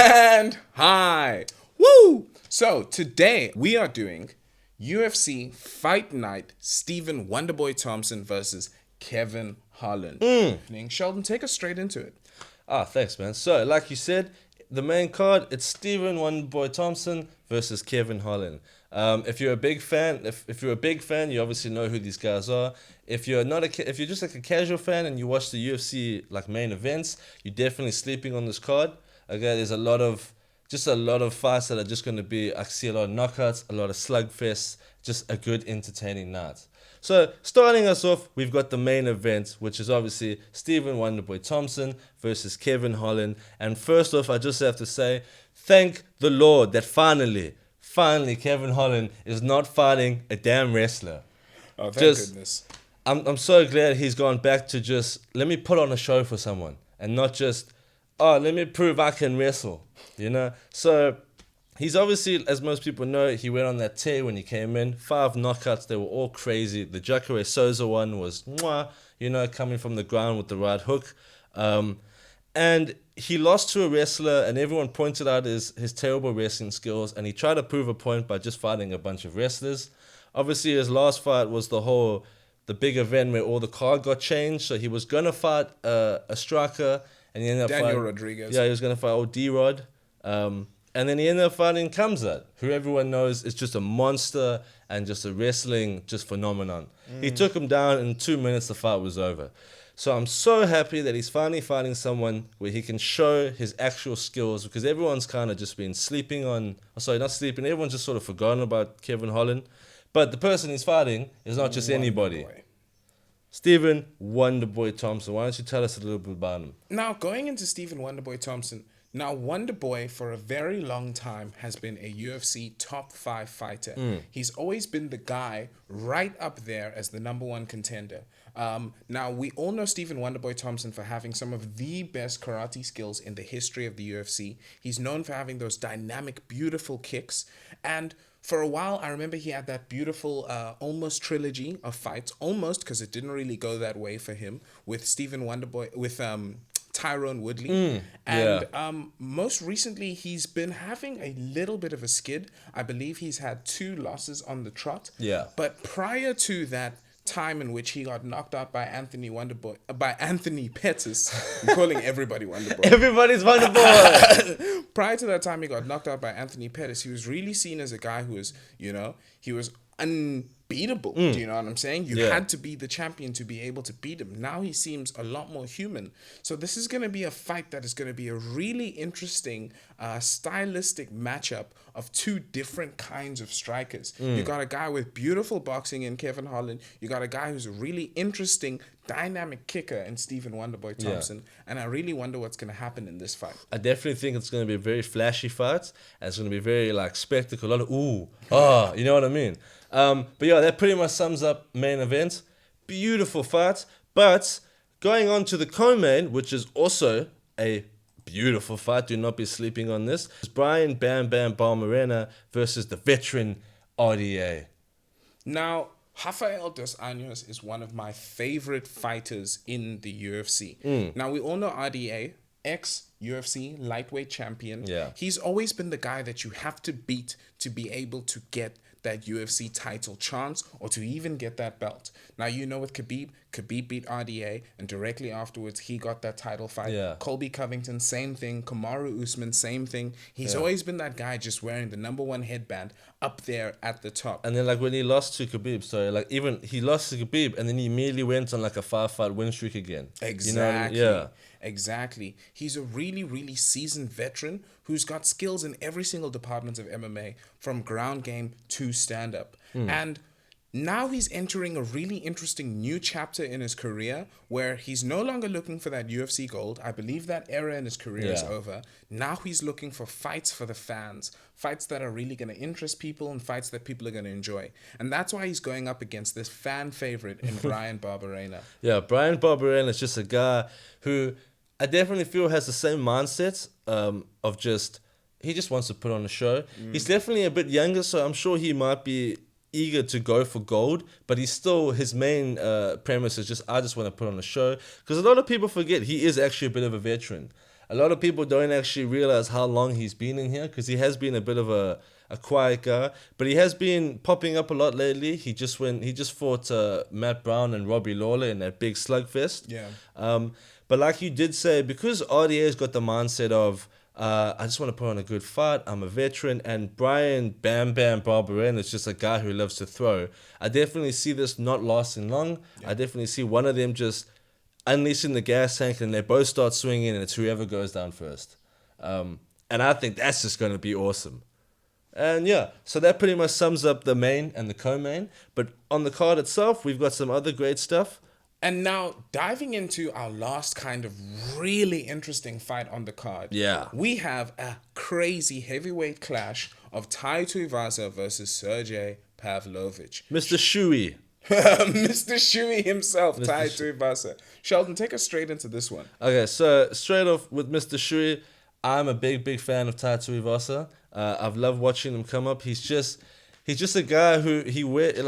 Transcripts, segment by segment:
And hi. Woo! So today we are doing UFC Fight Night Stephen Wonderboy Thompson versus Kevin Holland. Sheldon, take us straight into it. Thanks, man. So, like you said, the main card, it's Stephen Wonderboy Thompson versus Kevin Holland. If you're a big fan, if you're a big fan, you obviously know who these guys are. If you're not if you're just like a casual fan and you watch the UFC like main events, you're definitely sleeping on this card. Okay, there's a lot of fights that are just going to be, I see a lot of knockouts, a lot of slugfests, just a good entertaining night. So, starting us off, we've got the main event, which is obviously Stephen Wonderboy Thompson versus Kevin Holland. And first off, I just have to say, thank the Lord that finally, Kevin Holland is not fighting a damn wrestler. Oh, thank goodness. I'm so glad he's gone back to just, let me put on a show for someone. And not just, let me prove I can wrestle, you know? So, he's obviously, as most people know, he went on that tear when he came in. 5 knockouts, they were all crazy. The Jacare Souza one was, coming from the ground with the right hook. And he lost to a wrestler, and everyone pointed out his terrible wrestling skills, and he tried to prove a point by just fighting a bunch of wrestlers. Obviously, his last fight was the big event where all the card got changed, so he was going to fight a striker, and he ended up Daniel fighting Rodriguez. Yeah, he was going to fight old D-Rod. And then he ended up fighting Kamzat, who everyone knows is just a monster and just a wrestling just phenomenon. He took him down in 2 minutes, the fight was over. So I'm so happy that he's finally fighting someone where he can show his actual skills, because everyone's kind of just been sleeping on... not sleeping, everyone's just sort of forgotten about Kevin Holland. But the person he's fighting is not just anybody. Stephen Wonderboy Thompson. Why don't you tell us a little bit about him? Now, going into Stephen Wonderboy Thompson... Now, Wonderboy, for a very long time, has been a UFC top 5 fighter. He's always been the guy right up there as the number 1 contender. Now, we all know Stephen Wonderboy Thompson for having some of the best karate skills in the history of the UFC. He's known for having those dynamic, beautiful kicks. And for a while, I remember he had that beautiful almost trilogy of fights. Almost, because it didn't really go that way for him, with Stephen Wonderboy, with... Tyrone Woodley. Most recently, he's been having a little bit of a skid. I believe he's had 2 losses on the trot. Yeah. But prior to that time in which he got knocked out by Anthony Pettis, I'm calling everybody Wonderboy. Everybody's Wonderboy. Prior to that time, he got knocked out by Anthony Pettis. He was really seen as a guy who was, he was unbeatable. Do you know what I'm saying? You had to be the champion to be able to beat him. Now he seems a lot more human. So this is going to be a fight that is going to be a really interesting stylistic matchup of 2 different kinds of strikers. You got a guy with beautiful boxing in Kevin Holland. You got a guy who's a really interesting dynamic kicker in Stephen Wonderboy Thompson. And I really wonder what's going to happen in this fight. I definitely think it's going to be a very flashy fight. And it's going to be very spectacle. A lot of you know what I mean? But yeah, that pretty much sums up main event. Beautiful fight. But going on to the co-main, which is also a beautiful fight. Do not be sleeping on this. It's Bryan Bam Bam Barbarena versus the veteran RDA. Now, Rafael dos Anjos is one of my favorite fighters in the UFC. Now, we all know RDA, ex-UFC lightweight champion. Yeah. He's always been the guy that you have to beat to be able to get that UFC title chance or to even get that belt. Now, with Khabib beat RDA, and directly afterwards he got that title fight. Yeah. Colby Covington, same thing. Kamaru Usman, same thing. He's always been that guy just wearing the number 1 headband up there at the top. And then when he lost to Khabib, even he lost to Khabib and then he immediately went on a 5-fight win streak again. Exactly. You know what I mean? Yeah. Exactly. He's a really, really seasoned veteran who's got skills in every single department of MMA, from ground game to stand-up. And now he's entering a really interesting new chapter in his career where he's no longer looking for that UFC gold. I believe that era in his career is over. Now he's looking for fights for the fans, fights that are really going to interest people and fights that people are going to enjoy. And that's why he's going up against this fan favorite in Bryan Barbarena. Yeah, Bryan Barbarena is just a guy who I definitely feel has the same mindset of just, he just wants to put on a show. He's definitely a bit younger, so I'm sure he might be eager to go for gold, but his main premise is just, I just want to put on a show, because a lot of people forget he is actually a bit of a veteran. A lot of people don't actually realize how long he's been in here because he has been a bit of a quiet guy, but he has been popping up a lot lately. He just fought Matt Brown and Robbie Lawler in that big slugfest. Yeah. But like you did say, because RDA's got the mindset of I just want to put on a good fight. I'm a veteran, and Bryan Bam Bam Barbarena is just a guy who loves to throw. I definitely see this not lasting long. Yeah. I definitely see one of them just unleashing the gas tank, and they both start swinging, and it's whoever goes down first. And I think that's just going to be awesome. And yeah, so that pretty much sums up the main and the co-main. But on the card itself, we've got some other great stuff. And now, diving into our last kind of really interesting fight on the card. Yeah. We have a crazy heavyweight clash of Tuivasa versus Sergei Pavlovich. Mr. Shui. Mr. Shui himself, Tuivasa. Sheldon, take us straight into this one. Okay, so straight off with Mr. Shui, I'm a big fan of Tuivasa. I've loved watching him come up. He's just a guy who he wears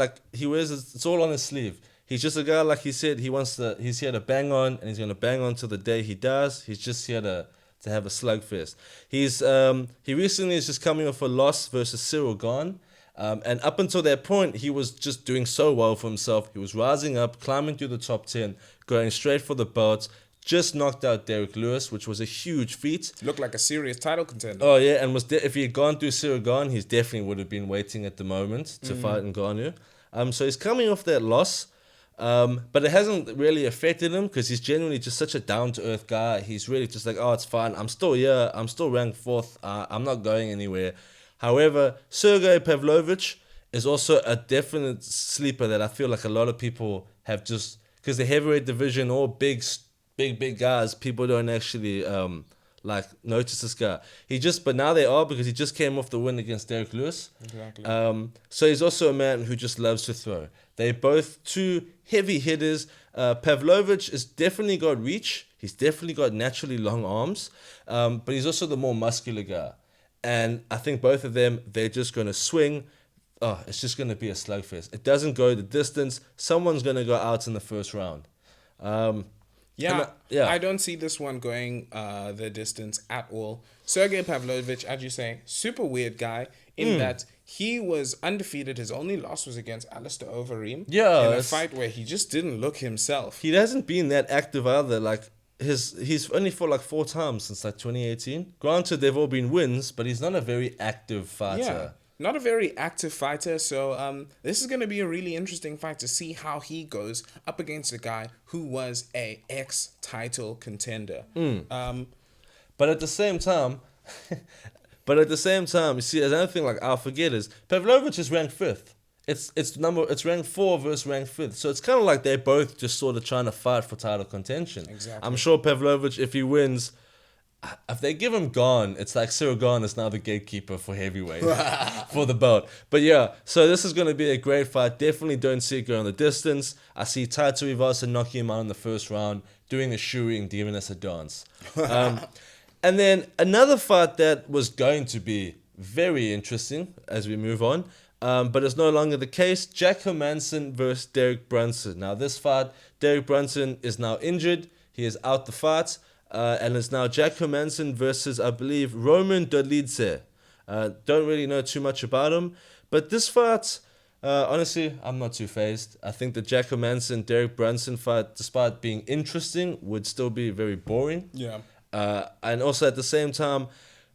it's all on his sleeve. He's just a guy, like he said, he's here to bang on, and he's going to bang on till the day he dies. He's just here to have a slugfest. He recently is just coming off a loss versus Cyril Gane. And up until that point, he was just doing so well for himself. He was rising up, climbing through the top 10, going straight for the belts, just knocked out Derek Lewis, which was a huge feat. Looked like a serious title contender. Oh, yeah, and if he had gone through Cyril Gane, he definitely would have been waiting at the moment to fight Ngannou. So he's coming off that loss. But it hasn't really affected him because he's genuinely just such a down-to-earth guy. He's really just like, oh, it's fine. I'm still here. I'm still ranked 4th. I'm not going anywhere. However, Sergei Pavlovich is also a definite sleeper that I feel like a lot of people have just... Because the heavyweight division, all big guys, people don't actually notice this guy. But now they are because he just came off the win against Derek Lewis. Exactly. So he's also a man who just loves to throw. They're both two heavy hitters. Pavlovich has definitely got reach. He's definitely got naturally long arms. But he's also the more muscular guy. And I think both of them, they're just going to swing. Oh, it's just going to be a slugfest. It doesn't go the distance. Someone's going to go out in the first round. I don't see this one going the distance at all. Sergei Pavlovich, as you say, super weird guy in that he was undefeated. His only loss was against Alistair Overeem in a fight where he just didn't look himself. He hasn't been that active either. Like he's only fought like 4 times since like 2018. Granted, they've all been wins, but he's not a very active fighter. Yeah. Not a very active fighter, so this is going to be a really interesting fight to see how he goes up against a guy who was a ex-title contender. But at the same time, you see, another thing like I'll forget is Pavlovich is ranked 5th. It's ranked 4 versus ranked 5th. So it's kind of like they're both just sort of trying to fight for title contention. Exactly. I'm sure Pavlovich, if he wins, if they give him Gane, it's like Cyril Gane is now the gatekeeper for heavyweight for the belt. But yeah, so this is going to be a great fight. Definitely don't see it going the distance. I see Tuivasa knocking him out in the first round, doing the shoeing, giving us a dance. And then another fight that was going to be very interesting as we move on, but it's no longer the case. Jack Hermansson versus Derek Brunson. Now this fight, Derek Brunson is now injured. He is out the fight. And it's now Jack Hermansson versus, I believe, Roman Dolidze. Don't really know too much about him. But this fight, honestly, I'm not too fazed. I think the Jack Hermansson, Derek Brunson fight, despite being interesting, would still be very boring. Yeah. And also at the same time,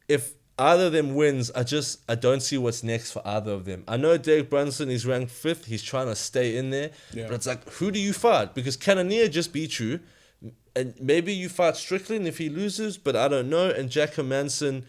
if either of them wins, I don't see what's next for either of them. I know Derek Brunson is ranked 5th. He's trying to stay in there. Yeah. But it's like, who do you fight? Because Cannonier just beat you. And maybe you fight Strickland if he loses, but I don't know. And Jack Hermansson,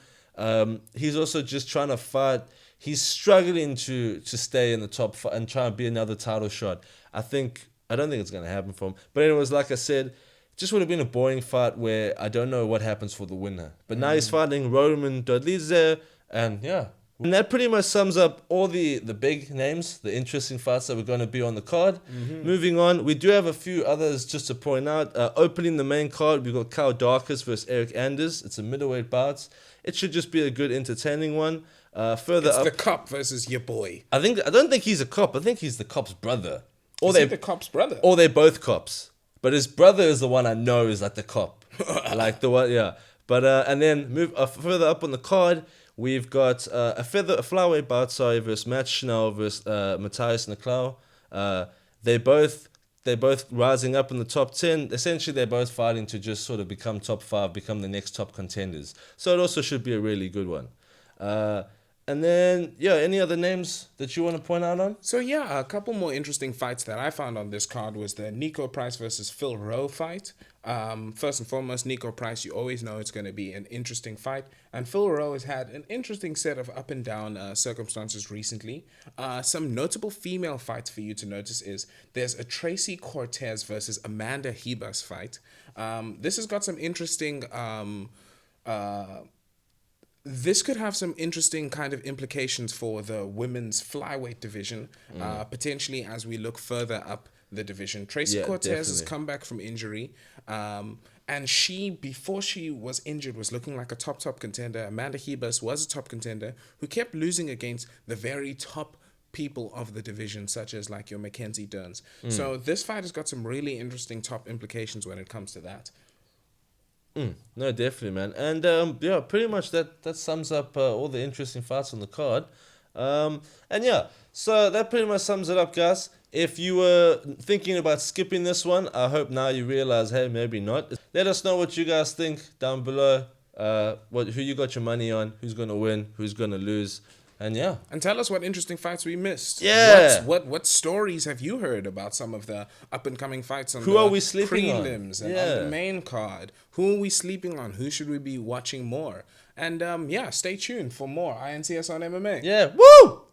he's also just trying to fight. He's struggling to stay in the top 5 and try and be another title shot. I don't think it's going to happen for him. But anyways, like I said, it just would have been a boring fight where I don't know what happens for the winner. But now he's fighting Roman Dolidze, and yeah. And that pretty much sums up all the big names, the interesting fights that were going to be on the card. Moving on, we do have a few others just to point out. Opening the main card, we've got Kyle Daukaus versus Erik Anders. It's a middleweight bout. It should just be a good, entertaining one. Further it's up, the cop versus your boy. I don't think he's a cop. I think he's the cop's brother. Is he the cop's brother? Or they're both cops. But his brother is the one I know is like the cop. Like the one, yeah. But and then move further up on the card, we've got a flyweight bout, versus Matt Schnell versus Matheus Nicolau. They're both rising up in the top 10. Essentially, they're both fighting to just sort of become top 5, become the next top contenders. So it also should be a really good one. And then, any other names that you want to point out on? So, a couple more interesting fights that I found on this card was the Niko Price versus Phil Rowe fight. First and foremost, Niko Price, you always know it's going to be an interesting fight. And Phil Rowe has had an interesting set of up and down circumstances recently. Some notable female fights for you to notice is there's a Tracy Cortez versus Amanda Ribas fight. This has got some interesting... This could have some interesting kind of implications for the women's flyweight division, potentially as we look further up the division. Tracy Cortez has come back from injury, and before she was injured, was looking like a top contender. Amanda Ribas was a top contender who kept losing against the very top people of the division, such as like your Mackenzie Dern. So this fight has got some really interesting top implications when it comes to that. No, definitely, man. And pretty much that sums up all the interesting fights on the card. So that pretty much sums it up, guys. If you were thinking about skipping this one, I hope now you realize, hey, maybe not. Let us know what you guys think down below. Who you got your money on, who's going to win, who's going to lose. And tell us what interesting fights we missed. Yeah. What stories have you heard about some of the up and coming fights on who are we sleeping prelims on? And on the main card? Who are we sleeping on? Who should we be watching more? And stay tuned for more INCS on MMA. Yeah. Woo!